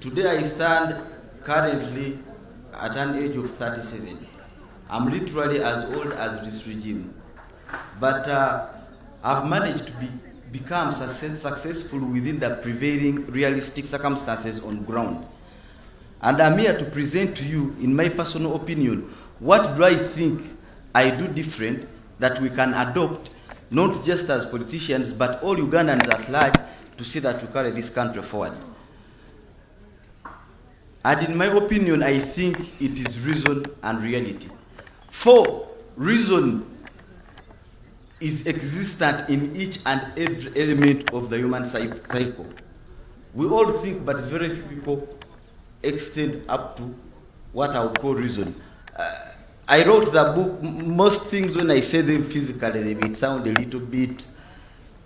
Today I stand currently at an age of 37. I'm literally as old as this regime. But I've managed to become successful within the prevailing realistic circumstances on ground. And I'm here to present to you, in my personal opinion, what do I think I do different that we can adopt, not just as politicians, but all Ugandans at large, to see that we carry this country forward. And in my opinion, I think it is reason and reality. For reason is existent in each and every element of the human cycle. We all think, but very few people extend up to what I would call reason. I wrote the book, most things when I say them physically, they may sound a little bit,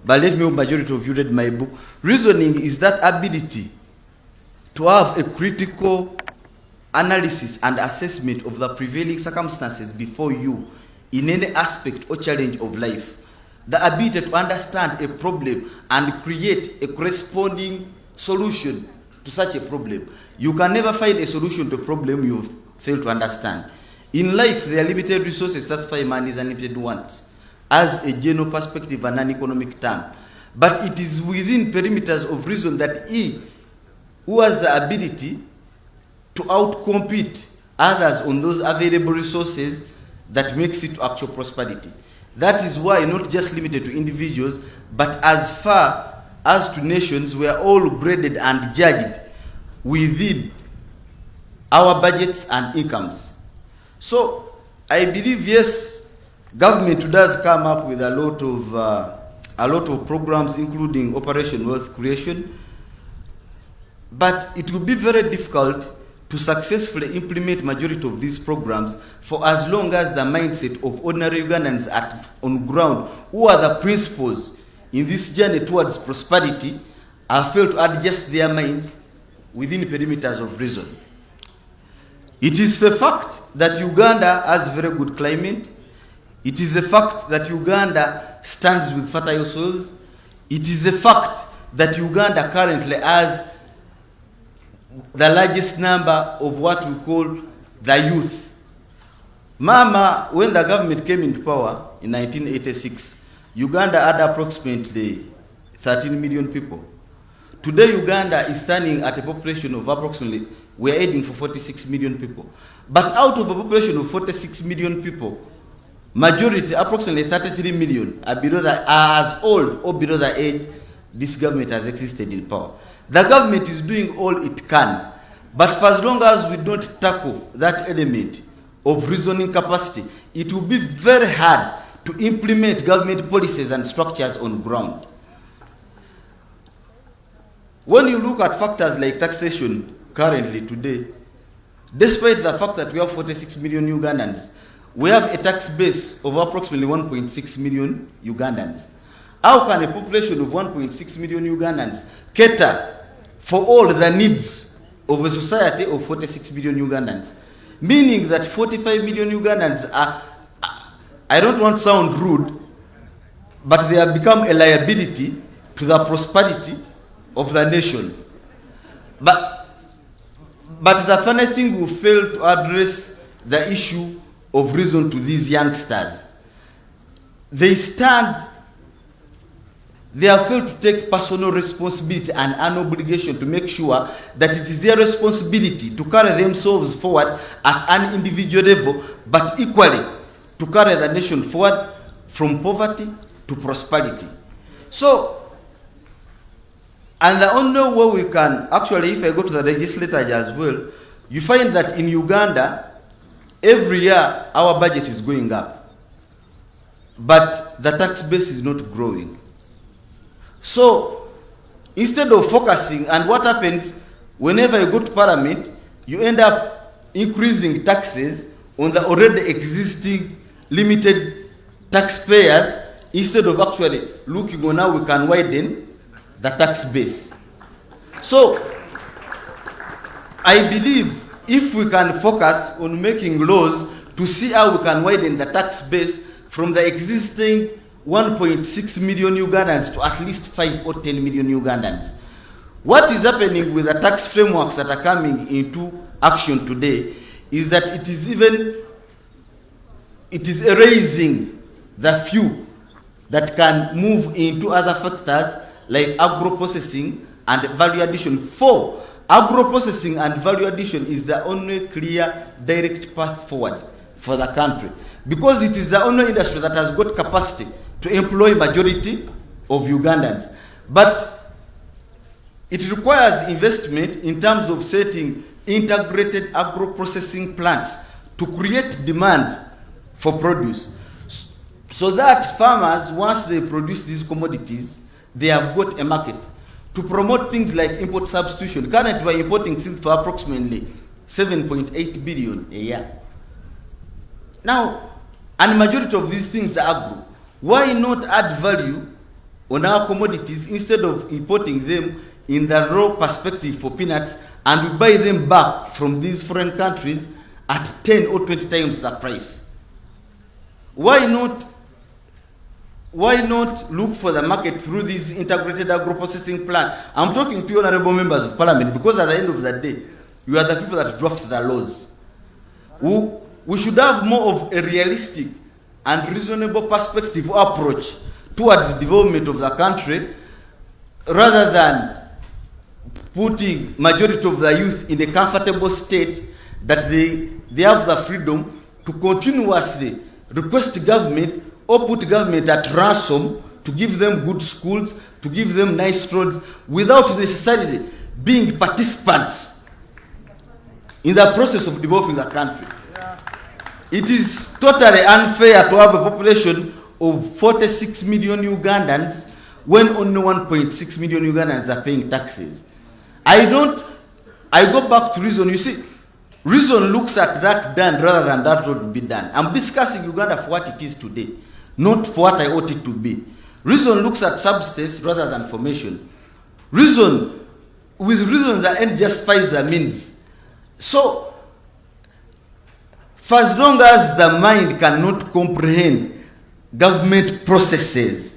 but let me hope majority of you read my book. Reasoning is that ability to have a critical analysis and assessment of the prevailing circumstances before you in any aspect or challenge of life. The ability to understand a problem and create a corresponding solution to such a problem. You can never find a solution to a problem you fail to understand. In life, there are limited resources, that's why man is unlimited wants, as a general perspective and an economic term. But it is within perimeters of reason that he who has the ability to outcompete others on those available resources that makes it to actual prosperity. That is why not just limited to individuals, but as far as to nations, we are all graded and judged within our budgets and incomes. So I believe, yes, government does come up with a lot of programs, including Operation Wealth Creation, but it will be very difficult to successfully implement majority of these programs for as long as the mindset of ordinary Ugandans on ground, who are the principals in this journey towards prosperity, have failed to adjust their minds within perimeters of reason. It is a fact that Uganda has very good climate. It is a fact that Uganda stands with fertile soils. It is a fact that Uganda currently has the largest number of what we call the youth. Mama, when the government came into power in 1986, Uganda had approximately 13 million people. Today, Uganda is standing at a population of approximately, we're aiming for 46 million people. But out of a population of 46 million people, majority, approximately 33 million, are as old or below the age this government has existed in power. The government is doing all it can, but for as long as we don't tackle that element of reasoning capacity, it will be very hard to implement government policies and structures on ground. When you look at factors like taxation currently today, despite the fact that we have 46 million Ugandans, we have a tax base of approximately 1.6 million Ugandans. How can a population of 1.6 million Ugandans cater for all the needs of a society of 46 million Ugandans? Meaning that 45 million Ugandans are, I don't want to sound rude, but they have become a liability to the prosperity of the nation. But the funny thing, we fail to address the issue of reason to these youngsters. They have failed to take personal responsibility and an obligation to make sure that it is their responsibility to carry themselves forward at an individual level, but equally to carry the nation forward from poverty to prosperity. So, and the only way we can, actually, if I go to the legislature as well, you find that in Uganda, every year our budget is going up, but the tax base is not growing. So, instead of focusing, and what happens whenever you go to parliament, you end up increasing taxes on the already existing limited taxpayers, instead of actually looking on how we can widen the tax base. So, I believe if we can focus on making laws to see how we can widen the tax base from the existing 1.6 million Ugandans to at least 5 or 10 million Ugandans, What is happening with the tax frameworks that are coming into action today is that it is erasing the few that can move into other factors like agro-processing and value addition. For agro-processing and value addition is the only clear direct path forward for the country, because it is the only industry that has got capacity to employ majority of Ugandans. But it requires investment in terms of setting integrated agro-processing plants to create demand for produce, so that farmers, once they produce these commodities, they have got a market. To promote things like import substitution, currently we're importing things for approximately 7.8 billion a year. Now, and majority of these things are agro. Why not add value on our commodities instead of importing them in the raw perspective for peanuts, and we buy them back from these foreign countries at 10 or 20 times the price? Why not look for the market through this integrated agro-processing plant? I'm talking to you, honorable members of parliament, because at the end of the day, you are the people that draft the laws. We should have more of a realistic and reasonable perspective approach towards the development of the country, rather than putting majority of the youth in a comfortable state that they have the freedom to continuously request government or put government at ransom to give them good schools, to give them nice roads, without necessarily being participants in the process of developing the country. It is totally unfair to have a population of 46 million Ugandans when only 1.6 million Ugandans are paying taxes. I go back to reason. You see, reason looks at that done rather than that would be done. I'm discussing Uganda for what it is today, not for what I ought it to be. Reason looks at substance rather than formation. With reason, the end justifies the means. So, for as long as the mind cannot comprehend government processes,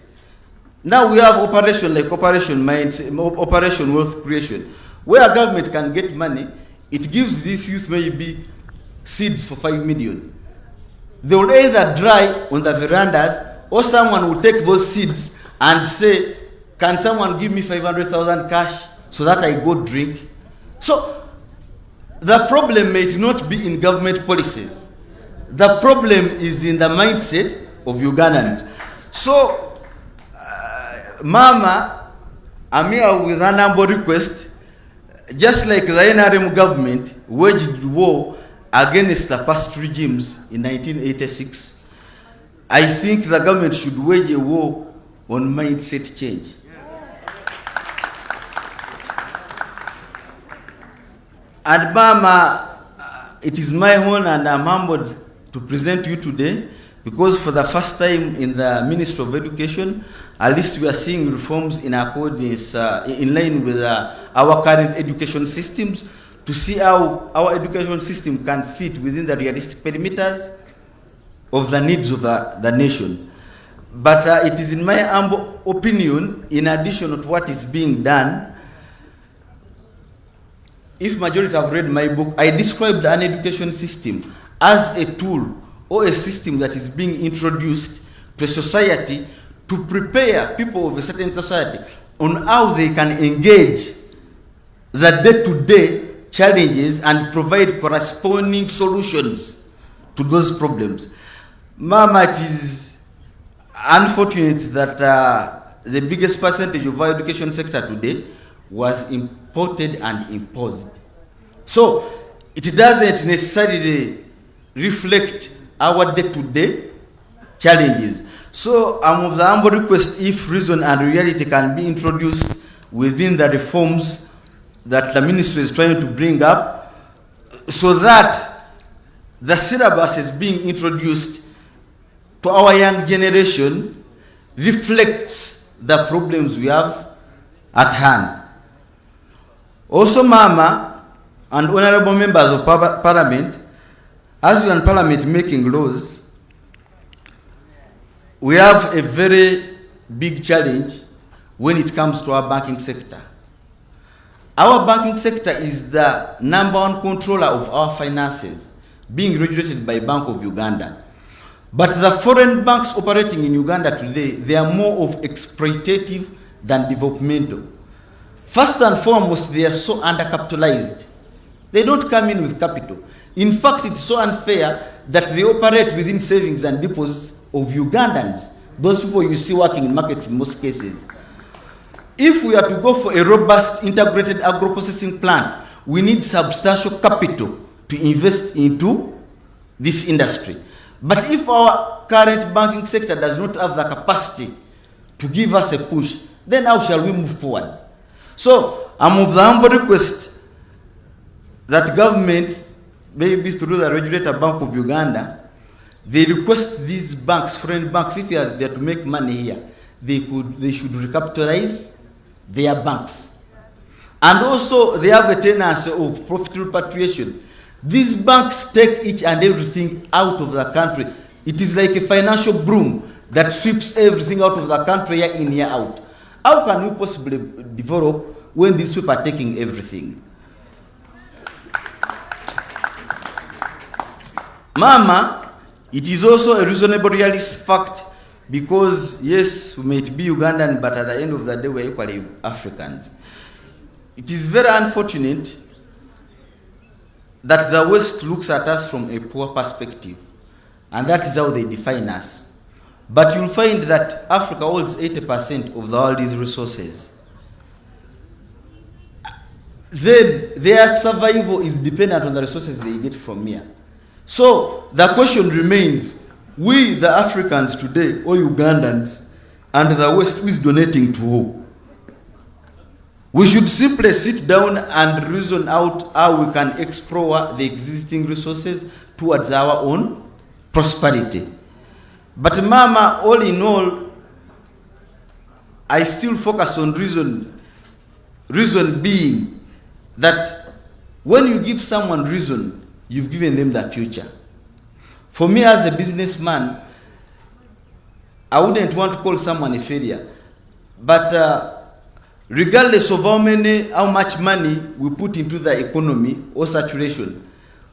now we have operation like Operation Minds, Operation Wealth Creation, where government can get money. It gives these youth maybe seeds for 5 million. They will either dry on the verandas, or someone will take those seeds and say, can someone give me 500,000 cash so that I go drink? So the problem may not be in government policies. The problem is in the mindset of Ugandans. So, Mama, I'm here with an humble request. Just like the NRM government waged war against the past regimes in 1986, I think the government should wage a war on mindset change. And Mama, it is my honor and I'm humbled to present you today, because for the first time in the Ministry of Education, at least we are seeing reforms in accordance, in line with our current education systems, to see how our education system can fit within the realistic perimeters of the needs of the nation. But it is in my humble opinion, in addition to what is being done, if majority have read my book, I described an education system as a tool or a system that is being introduced to a society to prepare people of a certain society on how they can engage the day-to-day challenges and provide corresponding solutions to those problems. Mama, it is unfortunate that the biggest percentage of our education sector today was imported and imposed. So it doesn't necessarily reflect our day-to-day challenges. So I'm of the humble request, if reason and reality can be introduced within the reforms that the ministry is trying to bring up, so that the syllabus is being introduced to our young generation reflects the problems we have at hand. Also, Mama and honorable members of Parliament, as you are in Parliament making laws, we have a very big challenge when it comes to our banking sector. Our banking sector is the number one controller of our finances, being regulated by Bank of Uganda. But the foreign banks operating in Uganda today, they are more of exploitative than developmental. First and foremost, they are so undercapitalized. They don't come in with capital. In fact, it's so unfair that they operate within savings and deposits of Ugandans, those people you see working in markets in most cases. If we are to go for a robust integrated agro-processing plant, we need substantial capital to invest into this industry. But if our current banking sector does not have the capacity to give us a push, then how shall we move forward? So I'm of the humble request that government, maybe through the regulator Bank of Uganda, they request these banks, foreign banks, if they are to make money here, they should recapitalize their banks. And also they have a tendency of profit repatriation. These banks take each and everything out of the country. It is like a financial broom that sweeps everything out of the country, year in, year out. How can we possibly develop when these people are taking everything? Mama, it is also a reasonable realist fact, because yes, we might be Ugandan, but at the end of the day, we're equally Africans. It is very unfortunate that the West looks at us from a poor perspective, and that is how they define us. But you'll find that Africa holds 80% of the world's resources. Then their survival is dependent on the resources they get from here. So the question remains, we the Africans today, or Ugandans, and the West, who is donating to who? We should simply sit down and reason out how we can explore the existing resources towards our own prosperity. But Mama, all in all, I still focus on reason. Reason being that when you give someone reason, you've given them the future. For me as a businessman, I wouldn't want to call someone a failure. But regardless of how much money we put into the economy or saturation,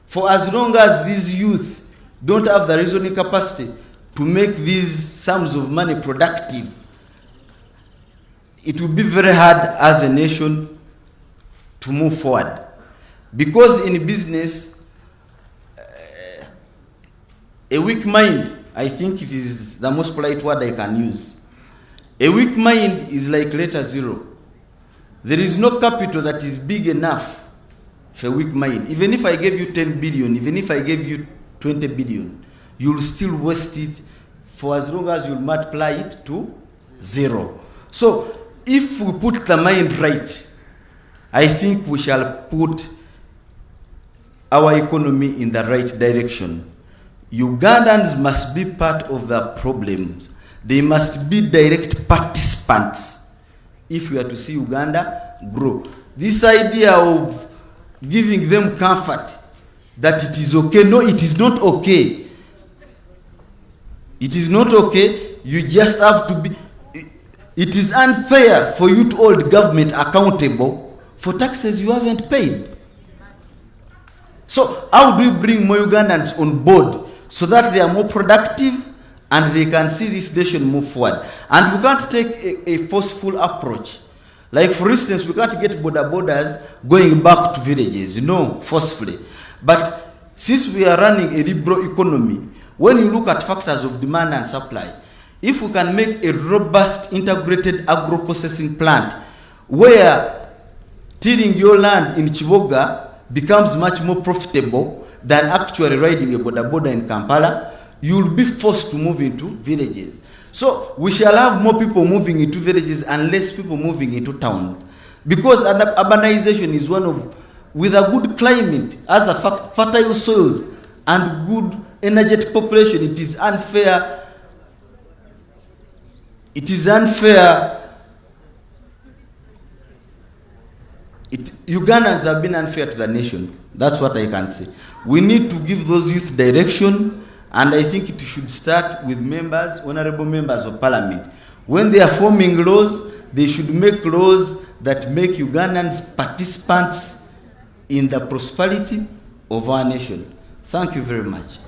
for as long as these youth don't have the reasoning capacity to make these sums of money productive, it will be very hard as a nation to move forward. Because in business, a weak mind, I think it is the most polite word I can use. A weak mind is like letter zero. There is no capital that is big enough for a weak mind. Even if I gave you 10 billion, even if I gave you 20 billion, you'll still waste it for as long as you multiply it to zero. So if we put the mind right, I think we shall put our economy in the right direction. Ugandans must be part of the problems. They must be direct participants if we are to see Uganda grow. This idea of giving them comfort that it is okay, no, it is not okay. It is not okay. You just have to be. It is unfair for you to hold government accountable for taxes you haven't paid. So how do we bring more Ugandans on board so that they are more productive and they can see this nation move forward? And we can't take a forceful approach. Like for instance, we can't get borders going back to villages, no, forcefully. But since we are running a liberal economy, when you look at factors of demand and supply, if we can make a robust integrated agro-processing plant where tilling your land in Chiboga becomes much more profitable than actually riding a border in Kampala, you'll be forced to move into villages. So we shall have more people moving into villages and less people moving into town. Because urbanization is one of, with a good climate, as a fertile soils and good energetic population, it is unfair. It is unfair. Ugandans have been unfair to the nation. That's what I can say. We need to give those youth direction, and I think it should start with members, honorable members of parliament. When they are forming laws, they should make laws that make Ugandans participants in the prosperity of our nation. Thank you very much.